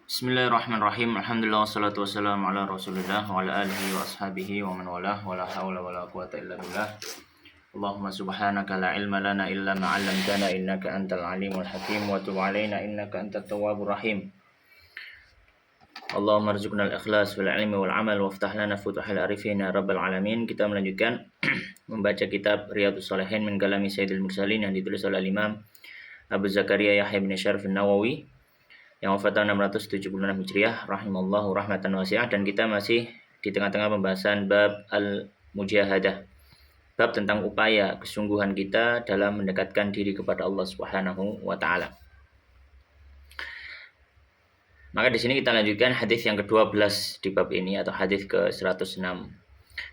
Bismillahirrahmanirrahim. Alhamdulillah wassalatu wassalamu ala Rasulillah wa ala alihi wa ashabihi wa man walah wa la haula wa la quwata illa billah. Allahumma subhanaka la ilma lana illa ma 'allamtana innaka antal alimul hakim wa tub 'alaina innaka antat tawwabur rahim. Allahumma arzuqna al-ikhlas fil ilmi wal 'amal waftah lana futuhal arifin ya rabbal alamin. Kita melanjutkan membaca kitab Riyadhus Shalihin min kalami Sayyidil Mursalin yang ditulis oleh Imam Abu Zakaria Yahya bin Syaraf an-Nawawi yang wafat tahun 676 Hijriah rahimallahu rahmatan wasi'ah, dan kita masih di tengah-tengah pembahasan bab al-mujahadah, bab tentang upaya kesungguhan kita dalam mendekatkan diri kepada Allah Subhanahu wa taala. Maka di sini kita lanjutkan hadis yang ke-12 di bab ini atau hadis ke-106.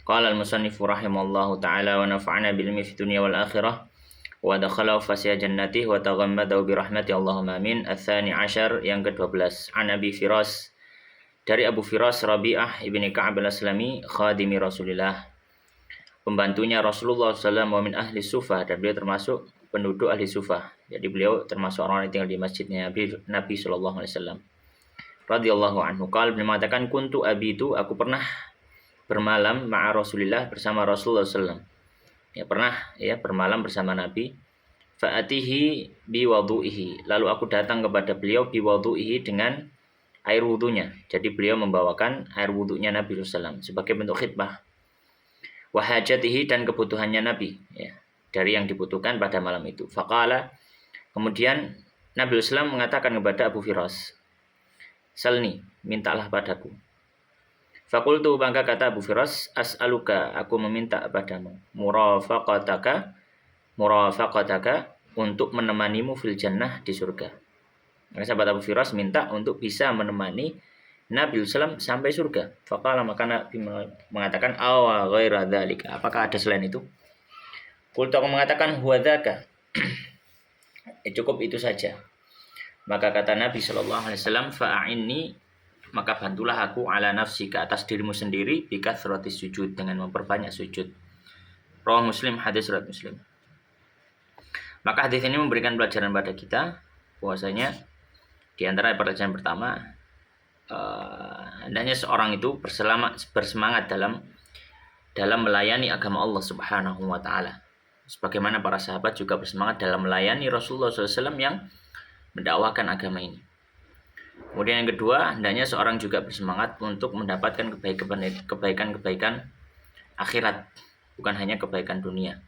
Qala al-musannifu rahimallahu taala wa nafa'ana bil ilmi fid dunya wal akhirah wa dakhalahu fasya jannatihi wa taghammadahu bi rahmati Allahumma amin. Ats-tsani asyar, yang ke-12. An Abi Firas, dari Abu Firas Rabi'ah ibni Ka'ab al-Aslami, khadimi Rasulillah, pembantunya Rasulullah SAW, wa min ahli Sufah, dan beliau termasuk penduduk ahli Sufah. Jadi beliau termasuk orang yang tinggal di masjidnya Nabi sallallahu alaihi wasallam. Radhiyallahu anhu. Qala, beliau mengatakan, kuntu abitu, aku pernah bermalam ma'a Rasulillah, bersama Rasulullah SAW. Ya pernah bermalam bersama Nabi. Fa'atihi biwadu'ihi, lalu aku datang kepada beliau biwadu'ihi, dengan air wudunya. Jadi beliau membawakan air wudunya Nabi SAW sebagai bentuk khidmah. Wahajatihi, dan kebutuhannya Nabi, ya, dari yang dibutuhkan pada malam itu. Faqala, kemudian Nabi SAW mengatakan kepada Abu Firas, salni, mintalah padaku. Fakultu, maka kata Abu Firas, as'aluka, aku meminta padamu, murafaqataka, untuk menemanimu fil jannah, di surga. Maka sahabat Abu Firas minta untuk bisa menemani Nabi SAW sampai surga. Faqala, maka Nabi mengatakan, awa ghaira dzalika, apakah ada selain itu? Qultu, aku mengatakan, huwa dzaka, cukup itu saja. Maka kata Nabi SAW, fa'inni, maka bantulah aku ala nafsi, ke atas dirimu sendiri, bikathratis sujud, dengan memperbanyak sujud. Rawah Muslim, hadis riwayat Muslim. Maka hadis ini memberikan pelajaran pada kita bahwasanya di antara pelajaran pertama, hendaknya seorang itu bersemangat dalam melayani agama Allah Subhanahu wa taala. Sebagaimana para sahabat juga bersemangat dalam melayani Rasulullah SAW yang mendakwahkan agama ini. Kemudian yang kedua, hendaknya seorang juga bersemangat untuk mendapatkan kebaikan-kebaikan akhirat, bukan hanya kebaikan dunia.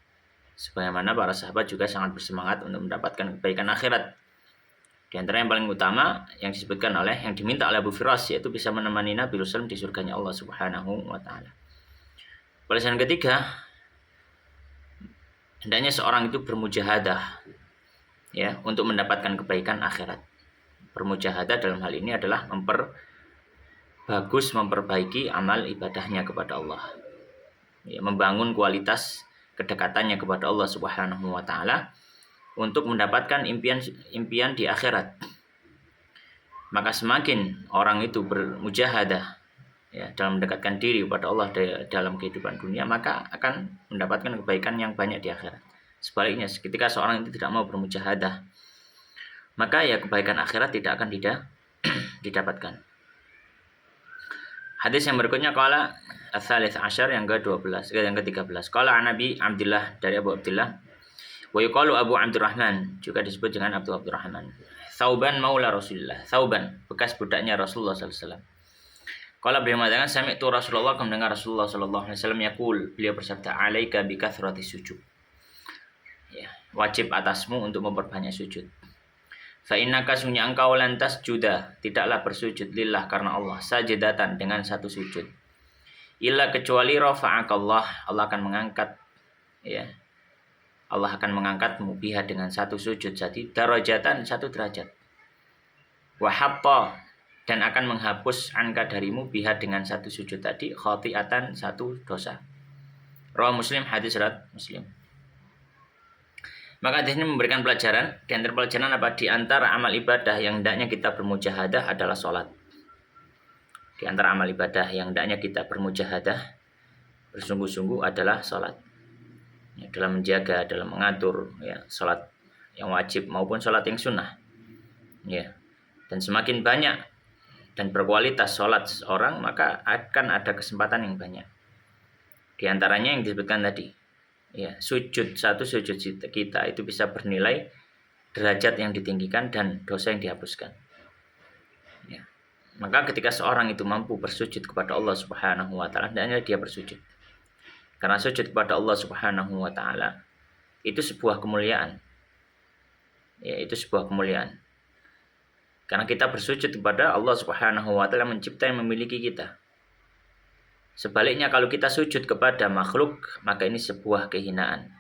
Sebagaimana para sahabat juga sangat bersemangat untuk mendapatkan kebaikan akhirat. Di antara yang paling utama yang disebutkan yang diminta oleh Abu Firas, yaitu bisa menemani Nabi SAW di surganya Allah Subhanahu wa taala. Pelajaran ketiga, hendaknya seorang itu bermujahadah, ya, untuk mendapatkan kebaikan akhirat. Bermujahadah dalam hal ini adalah memperbaiki amal ibadahnya kepada Allah, ya, membangun kualitas kedekatannya kepada Allah Subhanahu wa taala untuk mendapatkan impian di akhirat. Maka semakin orang itu bermujahadah, ya, dalam mendekatkan diri kepada Allah dalam kehidupan dunia, maka akan mendapatkan kebaikan yang banyak di akhirat. Sebaliknya, ketika seorang itu tidak mau bermujahadah, maka ya kebaikan akhirat tidak akan didapatkan. Hadis yang berikutnya, qala ats-tsalits asyar, yang ke-13. Qala an Nabi Abdullah, dari Abu Abdullah, wa yuqalu Abu Abdurrahman, juga disebut dengan Abu Abdurrahman. Thauban maula Rasulullah, Thauban, bekas budaknya Rasulullah sallallahu alaihi wasallam. Qala, beliau mengatakan, sami'tu Rasulullah, aku mendengar Rasulullah sallallahu alaihi wasallam yaqul, beliau bersabda, alaika bikathratis sujud, ya, wajib atasmu untuk memperbanyak sujud. Fa innaka, sunya engkau, lantas juda, tidaklah bersujud, lillah, karena Allah, sajadatan, dengan satu sujud, illa, kecuali rafa'akallah, Allah akan mengangkat, ya, Allah akan mengangkatmu biha, dengan satu sujud, jadi darajatan, satu derajat. Wa hatta, dan akan menghapus angka darimu biha, dengan satu sujud tadi, khati'atan, satu dosa. Rawah Muslim, hadis riwayat Muslim. Maka hadis ini memberikan pelajaran. Di antara pelajaran apa? Di antara amal ibadah yang hendaknya kita bermujahadah adalah sholat. Di antara amal ibadah yang hendaknya kita bermujahadah, bersungguh-sungguh, adalah sholat. Ya, dalam menjaga, dalam mengatur, ya, sholat yang wajib maupun sholat yang sunnah. Ya. Dan semakin banyak dan berkualitas sholat seseorang, maka akan ada kesempatan yang banyak. Di antaranya yang disebutkan tadi, ya, satu sujud kita itu bisa bernilai derajat yang ditinggikan dan dosa yang dihapuskan. Ya. Maka ketika seorang itu mampu bersujud kepada Allah Subhanahu wa taala, dan dia bersujud. Karena sujud kepada Allah Subhanahu wa taala itu sebuah kemuliaan. Ya, itu sebuah kemuliaan. Karena kita bersujud kepada Allah Subhanahu wa taala mencipta yang memiliki kita. Sebaliknya kalau kita sujud kepada makhluk, maka ini sebuah kehinaan.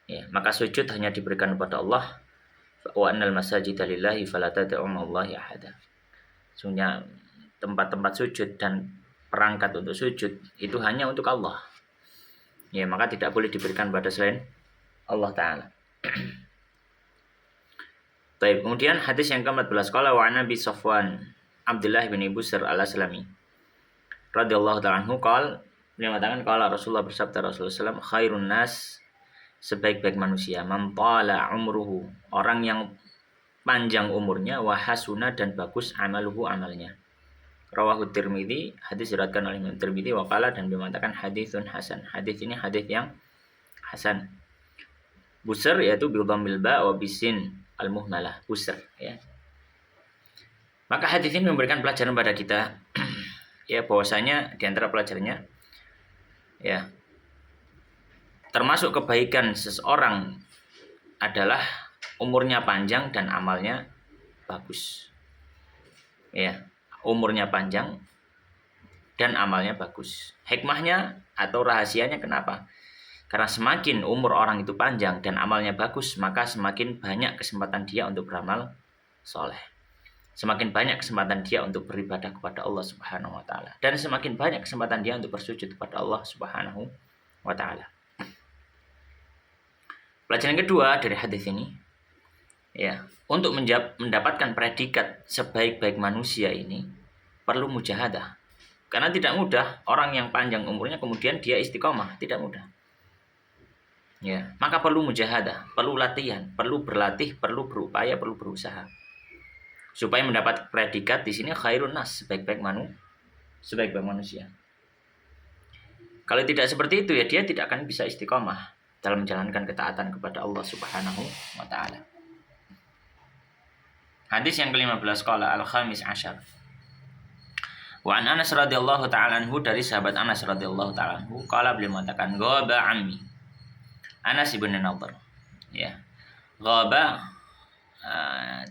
Ya, maka sujud hanya diberikan kepada Allah. Wa annal masajida lillahi fala tad'u ma'allahi ahada. Sesungguhnya tempat-tempat sujud dan perangkat untuk sujud itu hanya untuk Allah. Ya, maka tidak boleh diberikan pada selain Allah taala. Baik, kemudian hadis yang ke-14, qala wa Nabi Safwan Abdullah bin Busr al-Aslami radhiyallahu ta'ala anhu beliau mengatakan qala Rasulullah bersabda Rasulullah SAW, khairun nas, sebaik-baik manusia, man tala umruhu, orang yang panjang umurnya, wa hasuna, dan bagus amaluhu, amalnya. Rawahu Tirmidzi, hadis diriwayatkan oleh Imam Tirmidzi, wa qala, dan beliau mengatakan haditsun hasan. Hadis ini hadis yang hasan. Busr yaitu bil dhammil ba wa bisin al-muhmalah, busr, ya. Maka hadis ini memberikan pelajaran pada kita ya, bahwasanya di antara pelajarannya, ya, termasuk kebaikan seseorang adalah umurnya panjang dan amalnya bagus. Ya, umurnya panjang dan amalnya bagus. Hikmahnya atau rahasianya kenapa? Karena semakin umur orang itu panjang dan amalnya bagus, maka semakin banyak kesempatan dia untuk beramal soleh. Semakin banyak kesempatan dia untuk beribadah kepada Allah Subhanahu wa taala, dan semakin banyak kesempatan dia untuk bersujud kepada Allah Subhanahu wa taala. Pelajaran kedua dari hadis ini, ya, untuk mendapatkan predikat sebaik-baik manusia ini perlu mujahadah. Karena tidak mudah orang yang panjang umurnya kemudian dia istiqomah, tidak mudah. Ya, maka perlu mujahadah, perlu latihan, perlu berlatih, perlu berupaya, perlu berusaha. Supaya mendapat predikat di sini khairun nas, sebaik-baik manusia. Kalau tidak seperti itu, ya dia tidak akan bisa istiqomah dalam menjalankan ketaatan kepada Allah Subhanahu wa taala. Hadis yang ke-15, qala al-khamis asyar. Wa an Anas radhiyallahu ta'ala anhu, dari sahabat Anas radhiyallahu ta'ala anhu, qala, beliau mengatakan, ghaba ammi, Anas ibn Nadhr. Ya. Ghaba,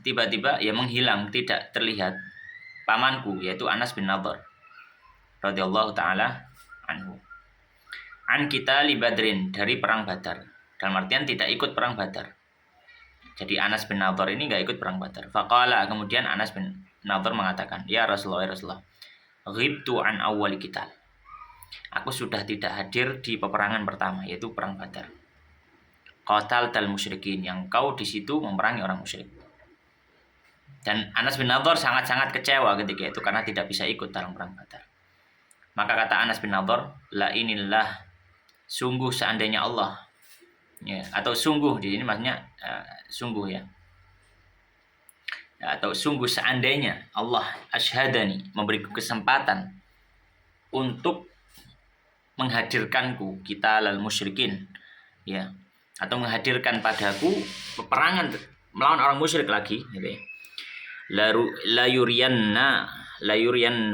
tiba-tiba ya menghilang, tidak terlihat, pamanku, yaitu Anas bin Nadhr radhiyallahu ta'ala anhu. An kita li Badrin, dari perang Badar. Dalam artian tidak ikut perang Badar. Jadi Anas bin Nadhr ini enggak ikut perang Badar. Faqala, kemudian Anas bin Nadhr mengatakan, ya Rasulullah, ghibtu an awwali qital. Aku sudah tidak hadir di peperangan pertama, yaitu perang Badar. Qataltal musyrikin, yang kau di situ memerangi orang musyrik. Dan Anas bin Nadhr sangat-sangat kecewa ketika itu karena tidak bisa ikut dalam perang Badar. Maka kata Anas bin Nadhr, la inillah, sungguh seandainya Allah, ya, atau sungguh di sini maksudnya sungguh, ya, atau sungguh seandainya Allah asyhadani, memberiku kesempatan untuk menghadirkanku kita lal musyrikin, ya, atau menghadirkan padaku peperangan melawan orang musyrik lagi, gitu ya. La yuriyanna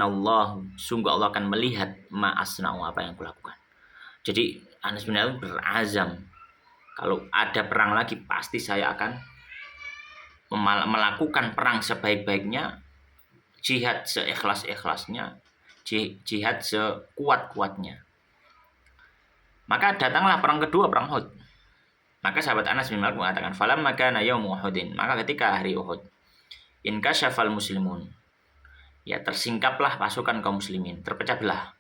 Allah, sungguh Allah akan melihat ma asna'u, apa yang kulakukan. Jadi Anas bin Nadhr berazam, kalau ada perang lagi pasti saya akan melakukan perang sebaik-baiknya, jihad seikhlas-ikhlasnya, jihad sekuat-kuatnya. Maka datanglah perang kedua, perang Uhud. Maka sahabat Anas bin Malik mengatakan, falamma kana yaumu Uhudin, maka ketika hari Uhud, inkasyafal muslimun, ya, tersingkaplah pasukan kaum muslimin, terpecah belah.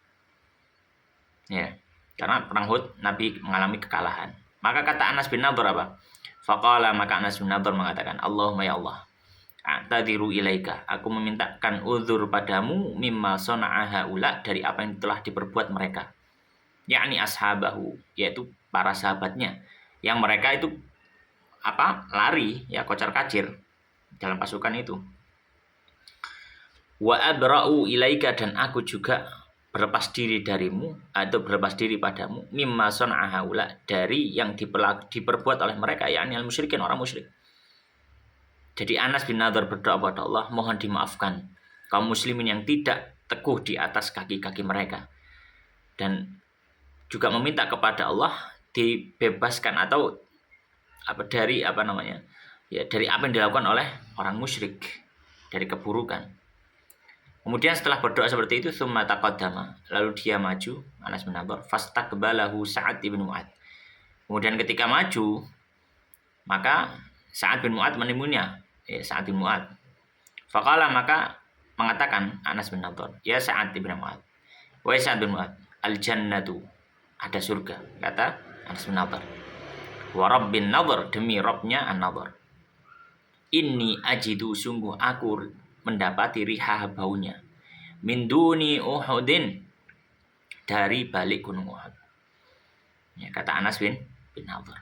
Ya, karena perang Uhud Nabi mengalami kekalahan. Maka kata Anas bin Nadhr apa? Faqala, maka Anas bin Nadhr mengatakan, Allahumma ya Allah, a'tadiru ilaika, aku memintakan uzur padamu, mimma sana'a haula, dari apa yang telah diperbuat mereka, yakni ashabahu, yaitu para sahabatnya, yang mereka itu lari, ya, kocar kacir dalam pasukan itu. Wa abra'u ilaika, dan aku juga berlepas diri darimu atau berlepas diri padamu, mimma sana'a haula, dari yang diperbuat oleh mereka, yakni al-musyrikin, orang musyrik. Jadi Anas bin Nadhr berdoa kepada Allah, mohon dimaafkan kaum muslimin yang tidak teguh di atas kaki-kaki mereka, dan juga meminta kepada Allah dibebaskan atau dari dari apa yang dilakukan oleh orang musyrik, dari keburukan. Kemudian setelah berdoa seperti itu, summa taqaddama, lalu dia maju, Anas bin Nadhr, fastaqbalahu Sa'ad bin Mu'adz. Kemudian ketika maju, maka Sa'ad bin Mu'adz menemuinya, Sa'ad bin Mu'adz. Faqala, maka mengatakan Anas bin Nadhr, ya Sa'ad bin Mu'adz, wahai Sa'ad bin Mu'adz, al-jannatu, ada surga, kata Anas bin Nadhr. Wa rabbin Nadhr, demi Rabbnya An-Nadhr. Inni ajidu, sungguh aku mendapati riha baunya, min duni Uhudin, dari balik gunung Uhud. Ya, kata Anas bin Nadhr.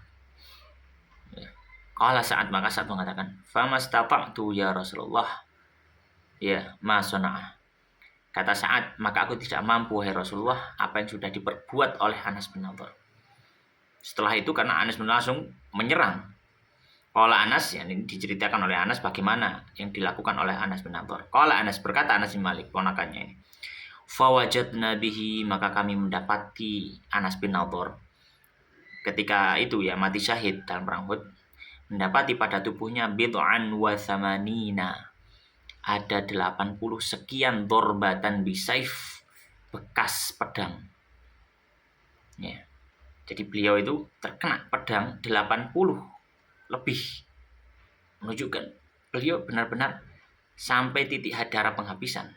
Ya. Qala Sa'ad, maka Sa'ad mengatakan, famastata'tu ya Rasulullah, ya ma sana'ah. Kata Sa'ad, maka aku tidak mampu wahai Rasulullah apa yang sudah diperbuat oleh Anas bin Nadhr. Setelah itu, karena Anas bin Nadhr langsung menyerang. Qala Anas, yang ini diceritakan oleh Anas bagaimana yang dilakukan oleh Anas bin Nadhr. Qala Anas, berkata Anas bin Malik, ponakannya ini, fawajadna bihi, maka kami mendapati Anas bin Nadhr ketika itu ya mati syahid dalam perang Uhud, mendapati pada tubuhnya bid'an wa thamanina, ada 80 sekian dorbatan bisaif, bekas pedang. Ya. Jadi beliau itu terkena pedang 80 lebih, menunjukkan beliau benar-benar sampai titik hadara penghabisan,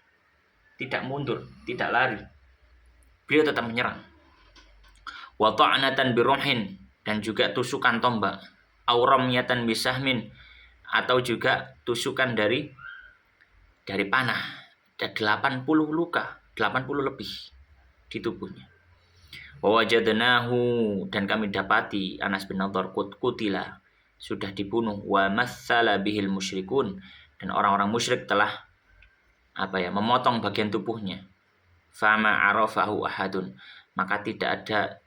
tidak mundur, tidak lari, beliau tetap menyerang. Wa ta'natan birumhin, dan juga tusukan tombak, aw ramyatan bisahmin, atau juga tusukan dari panah. Ada 80 luka, 80 lebih di tubuhnya. Wa wajadnahu, dan kami dapati Anas bin Nadhr kutila, sudah dibunuh, wa massala bihil musyrikun, dan orang-orang musyrik telah memotong bagian tubuhnya. Fama arafahu ahadun, maka tidak ada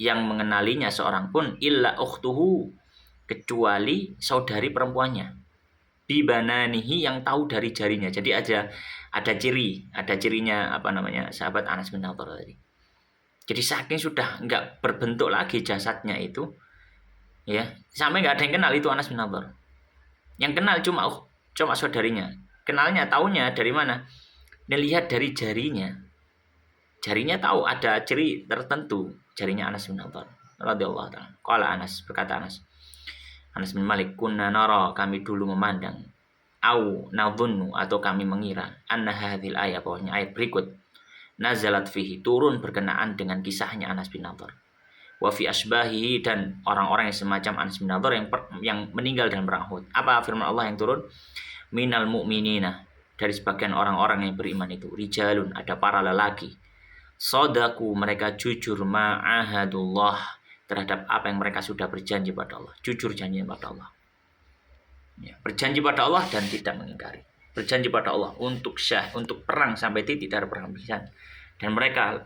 yang mengenalinya seorang pun, illa ukhtuhu, kecuali saudari perempuannya, bibananihi, yang tahu dari jarinya. Jadi ada cirinya sahabat Anas bin Nadhr tadi. Jadi saking sudah enggak berbentuk lagi jasadnya itu, ya, sampai nggak ada yang kenal itu Anas bin Nadhr. Yang kenal cuma saudarinya. Kenalnya, taunya dari mana? Dilihat dari jarinya. Jarinya tahu ada ciri tertentu jarinya Anas bin Nadhr radhiyallahu ta'ala. Qala Anas, berkata Anas bin Malik, kunna nara, kami dulu memandang, au nadhunnu, atau kami mengira, anna hadhil ayat, bahwasanya ayat berikut, nazalat fihi, turun berkenaan dengan kisahnya Anas bin Nadhr, wa fi asbahihi, dan orang-orang yang semacam Anas bin Nadhr yang meninggal dalam perang Uhud. Apa firman Allah yang turun? Minal mu'minina, dari sebagian orang-orang yang beriman itu, rijalun, ada para lelaki, sodaku, mereka jujur, ma'ahadullah, terhadap apa yang mereka sudah berjanji pada Allah, jujur janji pada Allah. Ya, berjanji pada Allah dan tidak mengingkari. Berjanji pada Allah untuk perang sampai titik darah penghabisan, dan mereka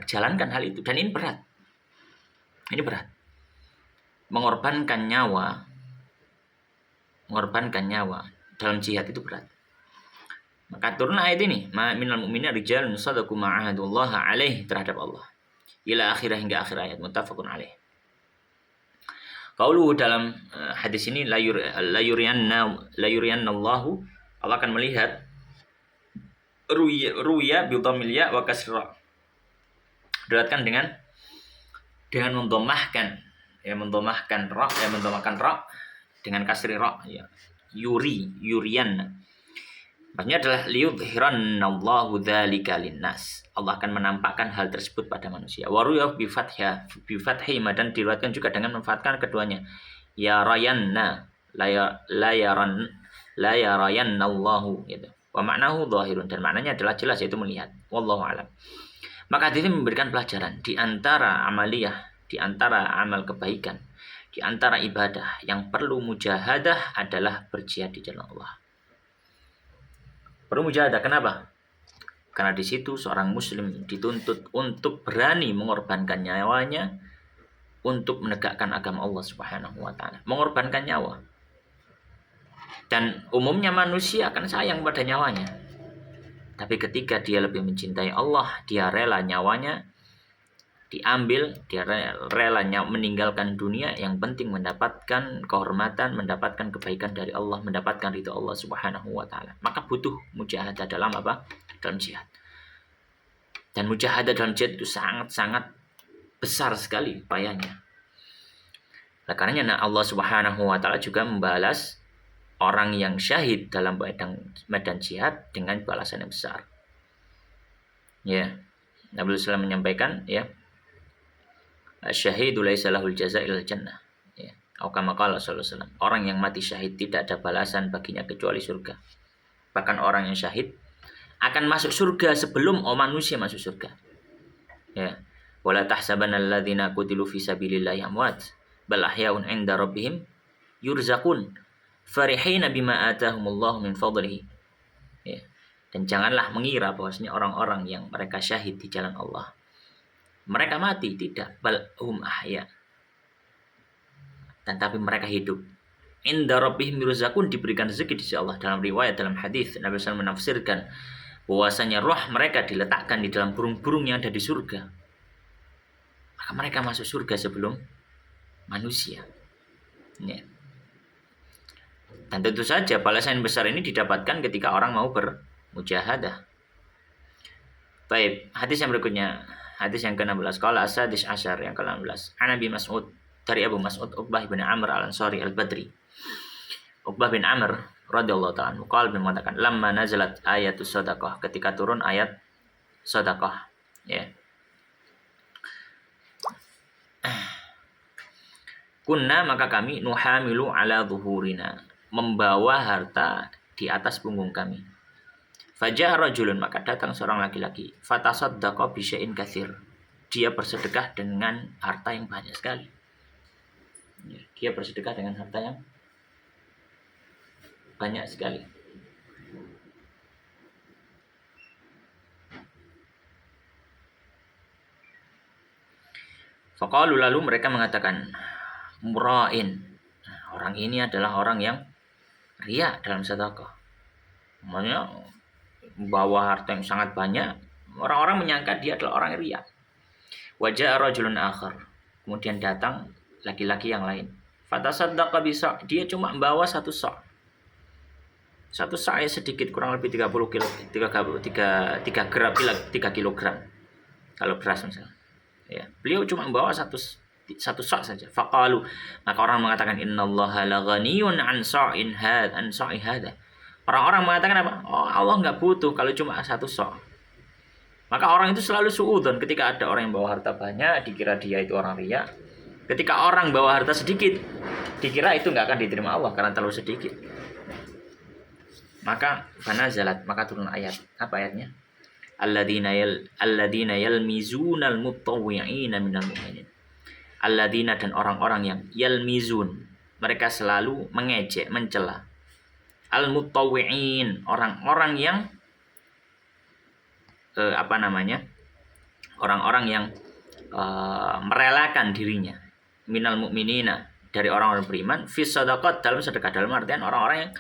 jalankan hal itu. Dan ini berat. Mengorbankan nyawa dalam jihad itu berat. Maka turun ayat ini, minal mu'minina rijalun sadaqu ma'ahadullah alaih, terhadap Allah, ila akhirah, hingga akhir ayat, muttafaqun alaih. Qauluhu, dalam hadis ini, la yuriyanna Allahu, Allah akan melihat, ruya bi dhammil ya wa kasra, diriwayatkan dengan mendomahkan ra dengan kasri ra, ya, yuriyanna, maksudnya adalah liyudhirannallahu dzalika linnas, Allah akan menampakkan hal tersebut pada manusia. Wa ruya bi fathi, dan diriwayatkan juga dengan memfathahkan keduanya, ya rayanna, la yarayannallahu, gitu. Wa ma'nahu dhahirun, dan maknanya adalah jelas, yaitu melihat. Wallahu alam. Maka hadis ini memberikan pelajaran di antara amaliyah, di antara amal kebaikan, di antara ibadah yang perlu mujahadah adalah berjihad di jalan Allah. Perlu mujahadah. Kenapa? Karena di situ seorang muslim dituntut untuk berani mengorbankan nyawanya untuk menegakkan agama Allah Subhanahu wa taala. Mengorbankan nyawa. Dan umumnya manusia akan sayang pada nyawanya. Tapi ketika dia lebih mencintai Allah, dia rela nyawanya diambil, dia rela meninggalkan dunia, yang penting mendapatkan kehormatan, mendapatkan kebaikan dari Allah, mendapatkan ridho Allah Subhanahu wa taala. Maka butuh mujahadah dalam apa? Dalam jihad. Dan mujahadah dalam jihad itu sangat-sangat besar sekali upayanya. Nah, karenanya Allah Subhanahu wa taala juga membalas orang yang syahid dalam medan jihad dengan balasan yang besar. Ya. Nabi sallallahu menyampaikan, ya, syahidu laisa lahul jazaa'il jannah. Ya. Atau kama qala sallallahu alaihi wasallam, orang yang mati syahid tidak ada balasan baginya kecuali surga. Bahkan orang yang syahid akan masuk surga sebelum manusia masuk surga. Ya. Wala tahsabanna alladzina qutilu fi sabilillahi amwat bal ahyaun 'inda rabbihim yurzaqun farihina bima atahumullahu min fadlihi. Ya. Dan janganlah mengira bahwasanya orang-orang yang mereka syahid di jalan Allah mereka mati, tidak, bal hum ahya. Dan tapi mereka hidup. Inda rabbihim yurzaqun, diberikan rezeki di sisi Allah. Dalam riwayat, dalam hadis Nabi SAW menafsirkan bahwasanya roh mereka diletakkan di dalam burung-burung yang ada di surga. Maka mereka masuk surga sebelum manusia. Ya. Dan tentu saja balasan besar ini didapatkan ketika orang mau bermujahadah. Baik, hadis yang berikutnya, hadis yang ke-16, qala as-sadis asyar, yang ke-16. An Abi Mas'ud, dari Abu Mas'ud Uqbah bin Amr al-Ansari al-Badri. Uqbah bin Amr radhiyallahu ta'ala anhu qala, mengatakan, lamma nazalat ayatus shadaqah, ketika turun ayat sedekah, ya. Kunna, maka kami, nuhamilu ala zuhurina, membawa harta di atas punggung kami. Faja'a rajulun, maka datang seorang laki-laki, fatasaddaqa bi syai'in katsir, dia bersedekah dengan harta yang banyak sekali. Ya, dia bersedekah dengan harta yang banyak sekali. Faqalu, lalu mereka mengatakan, mura'in, orang ini adalah orang yang riya dalam sedekah. Maksudnya membawa harta yang sangat banyak, orang-orang menyangka dia adalah orang riya. Wajah rajulun akhar, kemudian datang laki-laki yang lain. Fatasaddaqa bi sa', dia cuma membawa satu sa'. Satu sa' sedikit, kurang lebih 30 kilo, 3 kilogram. Kalau beras misalnya. Ya, beliau cuma membawa satu sa' saja. Faqalu, maka orang mengatakan, innallaha laghaniyun an sa'in hadha. Orang-orang mengatakan apa? Oh, Allah nggak butuh kalau cuma satu sa'. Maka orang itu selalu suudzon, ketika ada orang yang bawa harta banyak, dikira dia itu orang riya. Ketika orang bawa harta sedikit, dikira itu nggak akan diterima Allah karena terlalu sedikit. Maka fanazalat, maka turun ayat. Apa ayatnya? Alladzina yalmizunal mutawwi'ina minal mu'minin. Alladzina, dan orang-orang yang yalmizun, mereka selalu mengejek, mencela. Al-mutawwi'in, orang-orang yang orang-orang yang merelakan dirinya, minal mu'minina, dari orang-orang beriman, fi shadaqat, dalam sedekah, dalam artian orang-orang yang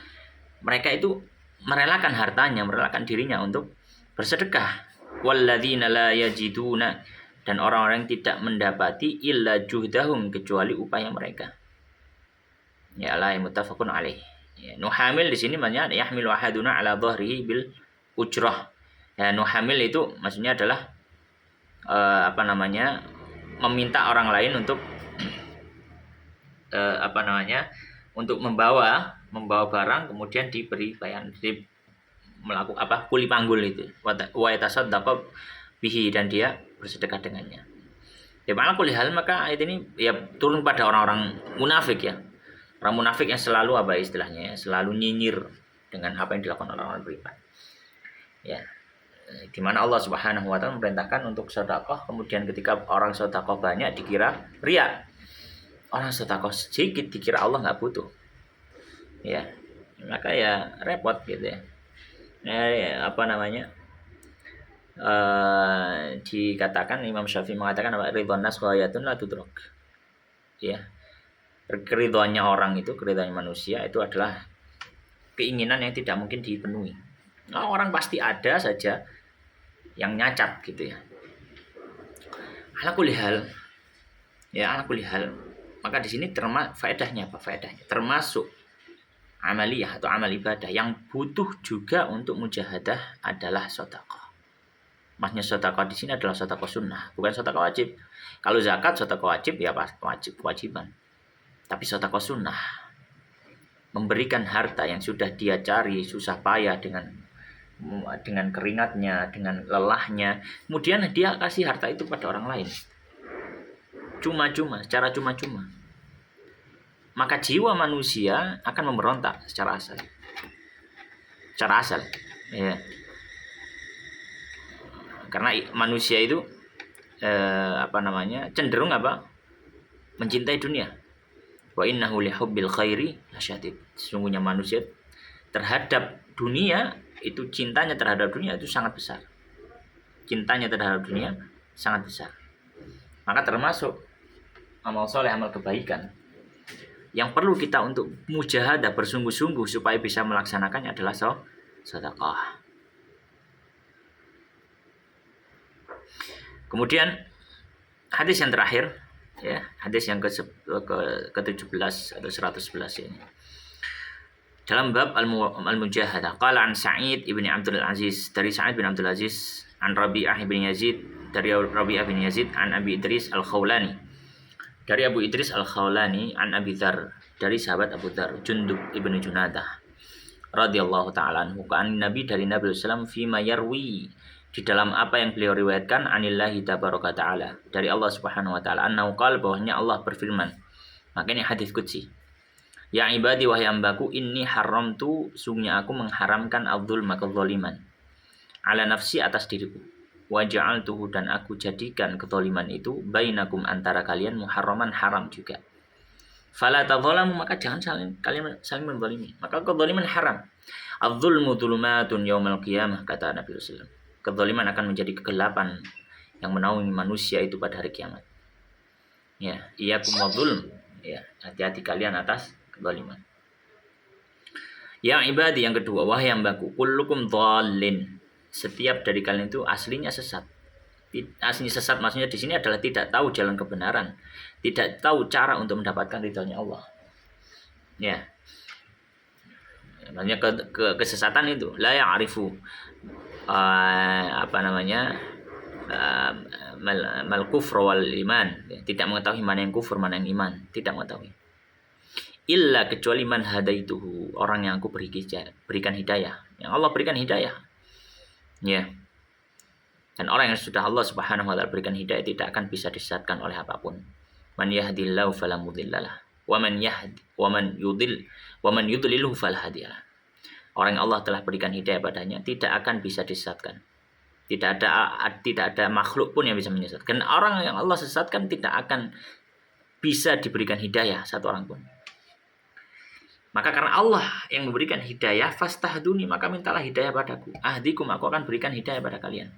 mereka itu merelakan hartanya, merelakan dirinya untuk bersedekah. Walladzina la yajiduna, dan orang-orang yang tidak mendapati illa juhdahum, kecuali upaya mereka. Ya la muttafaqun alaih. Ya, nuhamil di sini maksudnya yahmilu ahaduna ala dhahrihi bil ujrah. Ya, nuhamil itu maksudnya adalah meminta orang lain untuk untuk membawa barang, kemudian diberi bayan, melakukan kuli panggul itu. Wa yatasaddaqu bihi, dan dia bersedekah dengannya. Ya, mana kulihal, maka ayat ini ya turun pada orang-orang munafik, ya. Orang munafik yang selalu istilahnya, selalu nyinyir dengan apa yang dilakukan orang-orang beriman. Ya. Di mana Allah Subhanahu wa taala memerintahkan untuk sedekah, kemudian ketika orang sedekah banyak dikira riya. Orang sedekah sedikit dikira Allah enggak butuh. Ya. Maka ya repot gitu ya. apa namanya? Dikatakan Imam Syafi'i mengatakan apa? Ridwan nas ghayatun la tudrak. Ya. Keridhoannya orang itu, keridhoannya manusia itu adalah keinginan yang tidak mungkin dipenuhi. Nah, orang pasti ada saja yang nyacat gitu ya. Ala kulli hal. Ya, ala kulli hal. Maka di sini faedahnya apa? Faedahnya termasuk amaliyah atau amal ibadah yang butuh juga untuk mujahadah adalah sedekah. Maksudnya sedekah di sini adalah sedekah sunnah, bukan sedekah wajib. Kalau zakat sedekah wajib ya wajib kewajiban. Tapi sedekah sunnah, memberikan harta yang sudah dia cari susah payah dengan keringatnya, dengan lelahnya, kemudian dia kasih harta itu pada orang lain. Cuma-cuma, secara cuma-cuma. Maka jiwa manusia akan memberontak secara asal. Secara asal, ya. Karena manusia itu cenderung mencintai dunia. Wa innahu lihubbil khairi lasyadid. Sesungguhnya manusia terhadap dunia itu cintanya terhadap dunia itu sangat besar. Cintanya terhadap dunia sangat besar. Maka termasuk amal soleh, amal kebaikan yang perlu kita untuk mujahadah bersungguh-sungguh supaya bisa melaksanakannya adalah sedekah. Kemudian hadis yang terakhir, ya, hadis yang ke-17 atau 111 ini. Dalam bab al-mujahadah, qala an Sa'id ibni Abdul Aziz, dari Sa'id bin Abdul Aziz, an Rabi'ah bin Yazid, dari Rabi'ah bin Yazid, an Abi Idris al-Khawlani, dari Abu Idris al-Khawlani, an Abi Dzar, dari sahabat Abu Dzar, Jundub ibnu Junadah, radhiyallahu ta'ala anhu, kan Nabi, dari Nabi sallallahu alaihi wasallam, fima yarwi, di dalam apa yang beliau riwayatkan, anillahi tabaraka ta'ala, dari Allah subhanahu wa ta'ala, annahu qala, bahwasanya Allah berfirman. Maka ini hadis qudsi. Ya ibadi wahai hambaku, inni haramtu, sungguhnya aku mengharamkan adzulma, kezaliman, ala nafsi, atas diriku, wa ja'altuhu, dan aku jadikan kezaliman itu, bainakum, antara kalian, muharraman, haram juga. Fala tadzalamu, maka jangan kalian saling menzalimi. Maka kezaliman haram. Adzulmu dzulumatun yaumal qiyamah, kata Nabi sallallahu alaihi wasallam. Kezaliman akan menjadi kegelapan yang menaungi manusia itu pada hari kiamat. Ya, iyyakum wadzulm. Ya, hati-hati kalian atas kezaliman. Yang ibadi, yang kedua, wahai hambaku, kullukum dhallin. Setiap dari kalian itu aslinya sesat. Aslinya sesat maksudnya di sini adalah tidak tahu jalan kebenaran, tidak tahu cara untuk mendapatkan ridhonya Allah. Ya. Maksudnya kesesatan itu la ya'rifu mal kufr wal iman, tidak mengetahui mana yang kufur, mana yang iman, tidak mengetahui. Illa, kecuali man hadaituhu, orang yang aku berikan hidayah, yang Allah berikan hidayah. Ya. Dan orang yang sudah Allah Subhanahu wa taala berikan hidayah tidak akan bisa disesatkan oleh apapun. Man yahdillahu fala mudhillalah wa man yudlilhu fala hadiyalah. Orang yang Allah telah berikan hidayah padanya tidak akan bisa disesatkan. Tidak ada makhluk pun yang bisa menyesatkan. Orang yang Allah sesatkan tidak akan bisa diberikan hidayah satu orang pun. Maka karena Allah yang memberikan hidayah, fastahduni, maka mintalah hidayah padaku. Ahdikum, aku akan berikan hidayah pada kalian.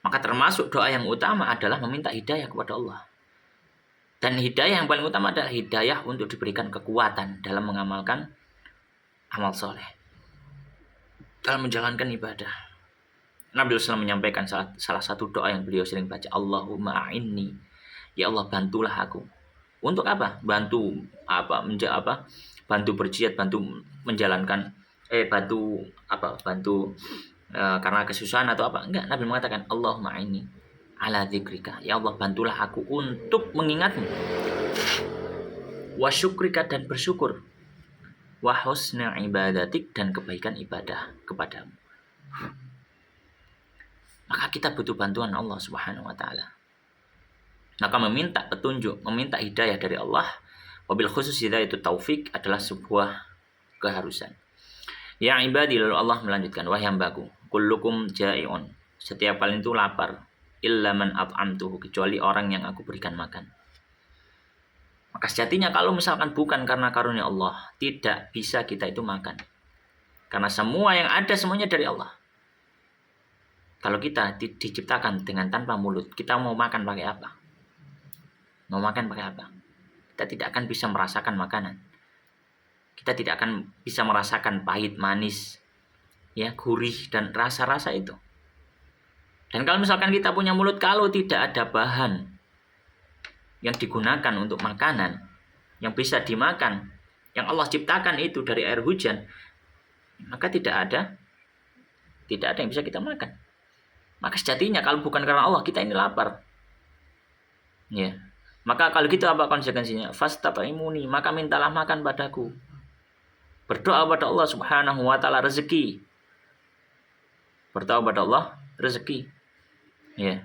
Maka termasuk doa yang utama adalah meminta hidayah kepada Allah. Dan hidayah yang paling utama adalah hidayah untuk diberikan kekuatan dalam mengamalkan amal soleh, dalam menjalankan ibadah. Nabi SAW menyampaikan salah satu doa yang beliau sering baca, Allahumma a'inni, ya Allah bantulah aku. Untuk apa? Bantu berjihad, bantu menjalankan karena kesusahan atau apa? Enggak, Nabi mengatakan Allahumma a'inni ala dzikrika, ya Allah bantulah aku untuk mengingatmu, wa syukrika, dan bersyukur, wa husna ibadatik, dan kebaikan ibadah kepadamu. Maka kita butuh bantuan Allah Subhanahu wa taala. Maka meminta petunjuk, meminta hidayah dari Allah, wabil khusus hidayah itu taufik, adalah sebuah keharusan. Ya ibadi, lalu Allah melanjutkan, wahai hambaku, kullukum ja'i'un, setiap kalian itu lapar, illa man at'amtuhu, kecuali orang yang aku berikan makan. Maka sejatinya kalau misalkan bukan karena karunia Allah, tidak bisa kita itu makan. Karena semua yang ada semuanya dari Allah. Kalau kita diciptakan dengan tanpa mulut, kita mau makan pakai apa? Mau makan pakai apa? Kita tidak akan bisa merasakan makanan. Kita tidak akan bisa merasakan pahit, manis, ya, gurih dan rasa-rasa itu. Dan kalau misalkan kita punya mulut, kalau tidak ada bahan yang digunakan untuk makanan, yang bisa dimakan, yang Allah ciptakan itu dari air hujan, maka tidak ada yang bisa kita makan. Maka sejatinya kalau bukan karena Allah, kita ini lapar. Ya. Maka kalau gitu apa konsekuensinya? Fastat'imuni, maka mintalah makan padaku. Berdoa pada Allah Subhanahu wa taala rezeki. Berdoa pada Allah rezeki. Ya.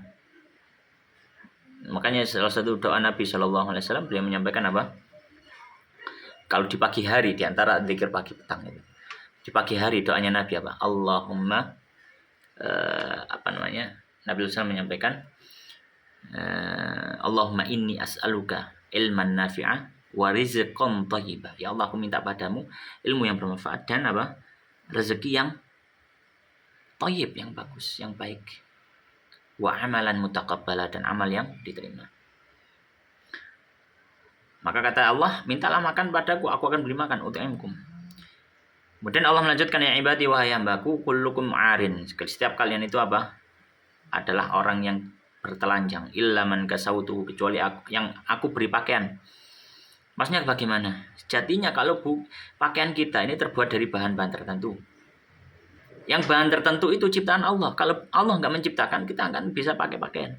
Makanya salah satu doa Nabi Shallallahu alaihi wasallam beliau menyampaikan apa? Kalau di pagi hari, di antara zikir pagi petang itu. Di pagi hari doanya Nabi apa? Allahumma Nabi SAW menyampaikan Allahumma inni as'aluka ilman nafi'a wa rizqan thayyibah. Ya Allah, aku minta padamu ilmu yang bermanfaat dan apa? Rezeki yang thayyib, yang bagus, yang baik. Wa amalan mutaqabbala, dan amal yang diterima. Maka kata Allah, mintalah makan padaku, aku akan beri makan ut'imkum. Kemudian Allah melanjutkan, ya ibadi wahai hambaku, kullukum arin. Setiap kalian itu apa? Adalah orang yang bertelanjang. Illa man kasautuhu, kecuali aku beri pakaian. Maksudnya bagaimana? Sejatinya kalau pakaian kita ini terbuat dari bahan-bahan tertentu. Yang bahan tertentu itu ciptaan Allah. Kalau Allah nggak menciptakan, kita akan bisa pakai pakaian.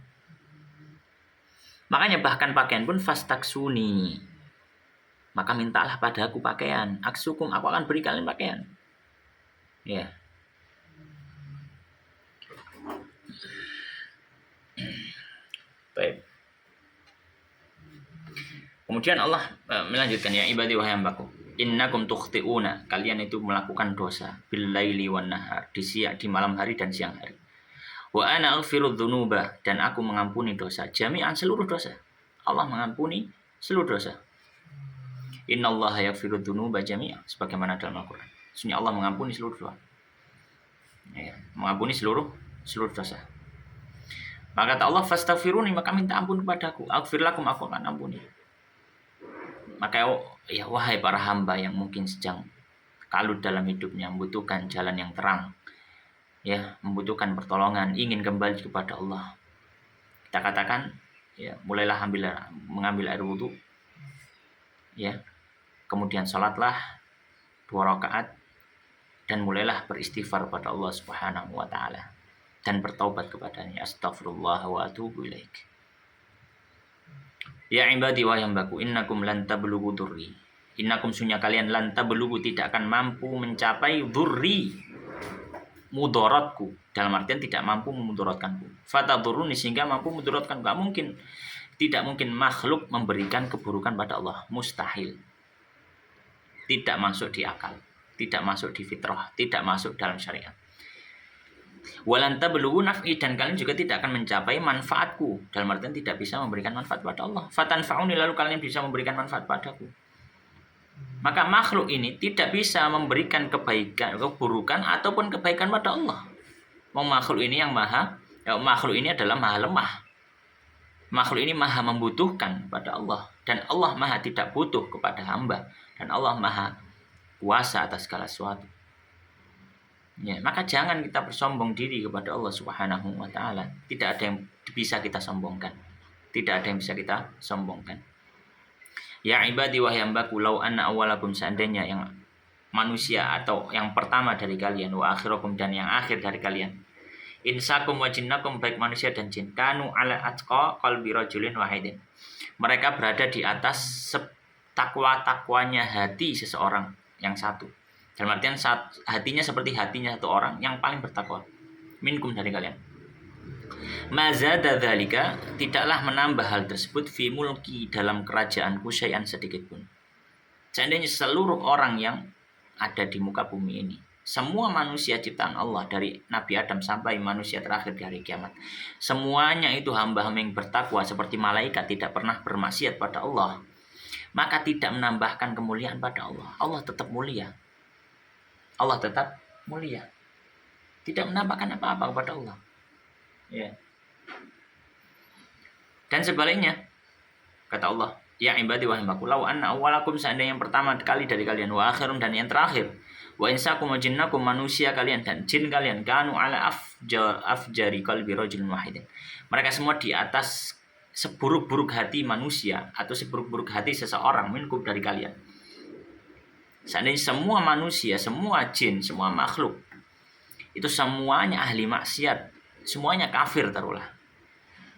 Makanya bahkan pakaian pun fastaksuni. Maka mintalah padaku pakaian. Aksukum, aku akan beri kalian pakaian. Ya. Baik. Kemudian Allah melanjutkan, ya ibadi wahai hambaku, innakum tukhti'una, kalian itu melakukan dosa bil laili wan nahar, di malam hari dan siang hari. Wa ana aghfiru dzunuba, dan aku mengampuni dosa jami'an, seluruh dosa. Allah mengampuni seluruh dosa. Innallaha yaghfiru dzunuba jami'an, sebagaimana dalam Al-Qur'an. Sesungguhnya Allah mengampuni seluruh dosa. Ya, mengampuni seluruh dosa. Maka kata Allah, fastaghfiruni, maka minta ampun kepadaku. Aghfir lakum, aku akan ampuni. Maka ya wahai para hamba yang mungkin sedang kalut dalam hidupnya, membutuhkan jalan yang terang, ya, membutuhkan pertolongan, ingin kembali kepada Allah, kita katakan, ya, mulailah mengambil air wudhu, ya, kemudian salatlah 2 rakaat dan mulailah beristighfar pada Allah Subhanahu wa taala dan bertaubat kepadanya. Astaghfirullah wa atubu ilaik. Ya ibadi wa hambaku, innakum lan tablughu durri. Innakum, sunya kalian, lan tablughu, tidak akan mampu mencapai durri, mudaratku. Dalam artian tidak mampu memudaratkanku. Fatadurruni, sehingga mampu memudaratkan. Enggak mungkin. Tidak mungkin makhluk memberikan keburukan pada Allah. Mustahil. Tidak masuk di akal. Tidak masuk di fitrah. Tidak masuk dalam syariat. Walan tablughu naf'i, dan kalian juga tidak akan mencapai manfaatku. Dalam artian tidak bisa memberikan manfaat pada Allah. Fatanfa'uni, lalu kalian bisa memberikan manfaat padaku. Maka makhluk ini tidak bisa memberikan kebaikan, keburukan ataupun kebaikan pada Allah. Makhluk ini makhluk ini adalah maha lemah. Makhluk ini maha membutuhkan pada Allah, dan Allah maha tidak butuh kepada hamba, dan Allah maha kuasa atas segala sesuatu. Ya, maka jangan kita bersombong diri kepada Allah Subhanahu wa taala. Tidak ada yang bisa kita sombongkan. Tidak ada yang bisa kita sombongkan. Ya ibadi wahai hambaku, lau anna awwalakum, seandainya yang manusia atau yang pertama dari kalian, wa akhirakum, dan yang akhir dari kalian, insakum wa jinnakum, baik manusia dan jin, kanu ala atqa qalbi rajulin wahidin, mereka berada di atas takwa-takwanya hati seseorang yang satu. Dalam artian hatinya seperti hatinya satu orang yang paling bertakwa. Minkum, dari kalian. Mazada dzalika, tidaklah menambah hal tersebut, fi mulki, dalam kerajaanku, syai'an, sedikit pun. Seandainya seluruh orang yang ada di muka bumi ini, semua manusia ciptaan Allah dari Nabi Adam sampai manusia terakhir di hari kiamat, semuanya itu hamba-hamba yang bertakwa seperti malaikat, tidak pernah bermaksiat pada Allah, maka tidak menambahkan kemuliaan pada Allah. Allah tetap mulia. Allah tetap mulia. Tidak menambahkan apa-apa kepada Allah. Ya. Dan sebaliknya, kata Allah, ya ibadi wa himbaku law anna awwalakum, seandainya yang pertama kali dari kalian, wa akhirum, dan yang terakhir, wa insakum wa jinnakum, manusia kalian dan jin kalian, kanu ala afjari qalbi rajulin wahidin, mereka semua di atas seburuk-buruk hati manusia atau seburuk-buruk hati seseorang minkum dari kalian. Seandainya semua manusia, semua jin, semua makhluk itu semuanya ahli maksiat, semuanya kafir taruhlah,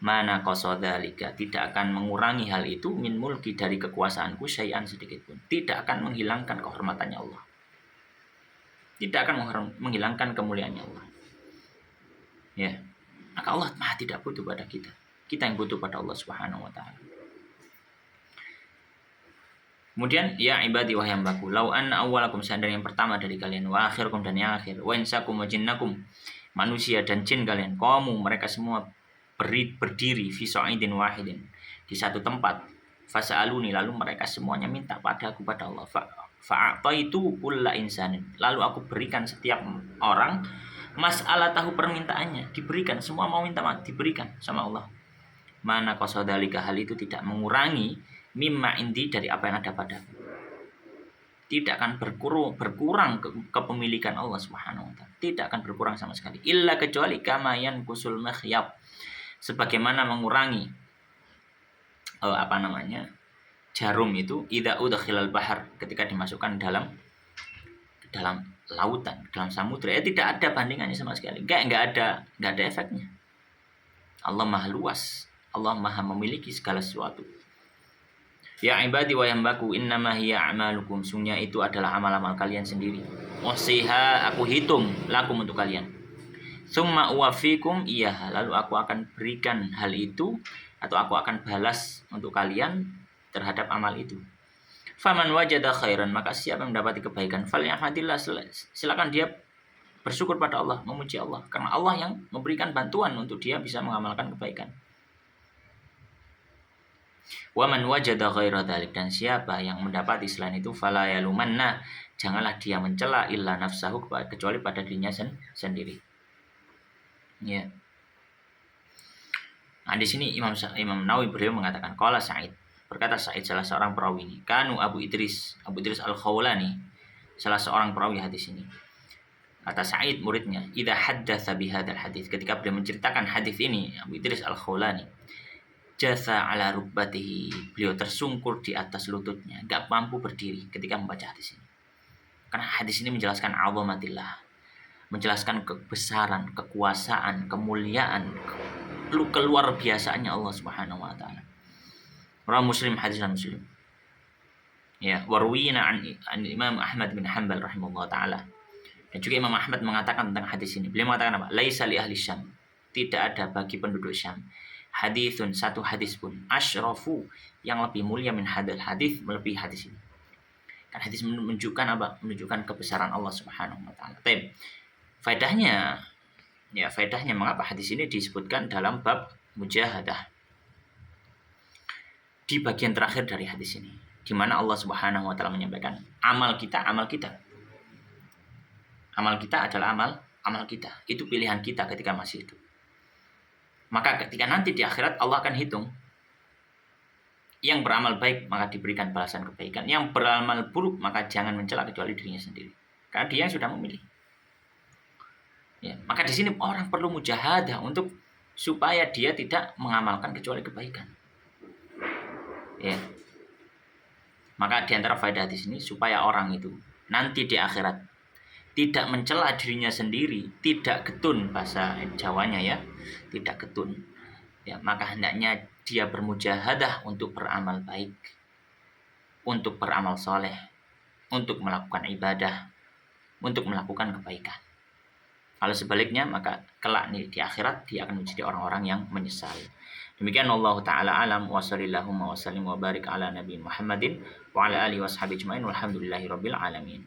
mana qasadzalika, tidak akan mengurangi hal itu, min mulki, dari kekuasaanku, syai'an, sedikit pun. Tidak akan menghilangkan kehormatannya Allah. Tidak akan menghilangkan kemuliaannya Allah. Ya. Maka Allah Maha tidak butuh pada kita. Kita yang butuh pada Allah Subhanahu wa taala. Kemudian ya ibadi wahai hambaku, lau anna awwalakum, seandainya yang pertama dari kalian, wa akhirakum, dan yang akhir, wa insakum wa jinnakum, manusia dan jin kalian, qamu, mereka semua berdiri fi sa'idin wahidin, di satu tempat, fasa'aluni, lalu mereka semuanya minta padaku, pada Allah, fa'ataitu kulla insanin, lalu aku berikan setiap orang mas'alatahu, permintaannya, diberikan, semua mau minta diberikan sama Allah. Mana qasadzalika, hal itu tidak mengurangi mimma indi, dari apa yang ada padaku. Tidak akan berkurang kepemilikan Allah Subhanahu wa taala. Tidak akan berkurang sama sekali. Illa, kecuali kama yanqusul makhyab, sebagaimana mengurangi jarum itu, idza udkhilal bahar, ketika dimasukkan dalam lautan, dalam samudra. Tidak ada bandingannya sama sekali. Enggak ada efeknya. Allah Maha luas. Allah Maha memiliki segala sesuatu. Ya ibadi wa hambaku, innama hiya a'malukum, sungguhnya itu adalah amal-amal kalian sendiri. Wasiha, aku hitung lakum, untuk kalian. Summa uwafikum iyaha, lalu aku akan berikan hal itu, atau aku akan balas untuk kalian terhadap amal itu. Faman wajada khairan, maka siapa yang mendapati kebaikan, falyahmadillah, silakan dia bersyukur pada Allah, memuji Allah, karena Allah yang memberikan bantuan untuk dia bisa mengamalkan kebaikan. Wa man wajada ghaira dzalik, dan siapa yang mendapati selain itu, fala yalumanna, janganlah dia mencela, illa nafsahu, kecuali pada dirinya sendiri. Ya. Nah, di sini Imam Nawawi beliau mengatakan, qala Sa'id, berkata Sa'id, salah seorang perawi ini, kanu Abu Idris Al-Khawlani, salah seorang perawi hadis ini. Kata Sa'id muridnya, idza haddatsa bihadzal hadis, ketika beliau menceritakan hadis ini, Abu Idris Al-Khawlani, jasa ala rubbatihi, beliau tersungkur di atas lututnya, gak mampu berdiri ketika membaca hadis ini. Karena hadis ini menjelaskan azamatillah, menjelaskan kebesaran, kekuasaan, kemuliaan, keluar biasaannya Allah Subhanahu wa taala. Rawi Muslim, hadis Muslim. Ya, warwina an Imam Ahmad bin Hanbal rahimahullah taala. Dan juga Imam Ahmad mengatakan tentang hadis ini. Beliau mengatakan apa? Laisa li ahli Syam, tidak ada bagi penduduk Syam, hadithun, satu hadis pun, asyrafu, yang lebih mulia min hadal hadis, melebihi hadis ini. Karena hadis menunjukkan apa? Menunjukkan kebesaran Allah Subhanahu wa taala. Faedahnya mengapa hadis ini disebutkan dalam bab mujahadah. Di bagian terakhir dari hadis ini, di mana Allah Subhanahu wa taala menyampaikan amal kita adalah amal kita. Itu pilihan kita ketika masih hidup. Maka ketika nanti di akhirat Allah akan hitung. Yang beramal baik maka diberikan balasan kebaikan. Yang beramal buruk maka jangan mencela kecuali dirinya sendiri. Karena dia yang sudah memilih. Ya, maka di sini orang perlu mujahadah untuk supaya dia tidak mengamalkan kecuali kebaikan. Ya. Maka di antara faedah di sini supaya orang itu nanti di akhirat tidak mencela dirinya sendiri, tidak getun, bahasa Jawanya ya, tidak getun. Ya, maka hendaknya dia bermujahadah untuk beramal baik, untuk beramal soleh, untuk melakukan ibadah, untuk melakukan kebaikan. Kalau sebaliknya maka kelak nih di akhirat dia akan menjadi orang-orang yang menyesal. Demikian Allah taala alam, wa sallallahu wa sallim wa barik ala nabi Muhammadin wa ala alihi washabihi ajmain walhamdulillahirabbil alamin.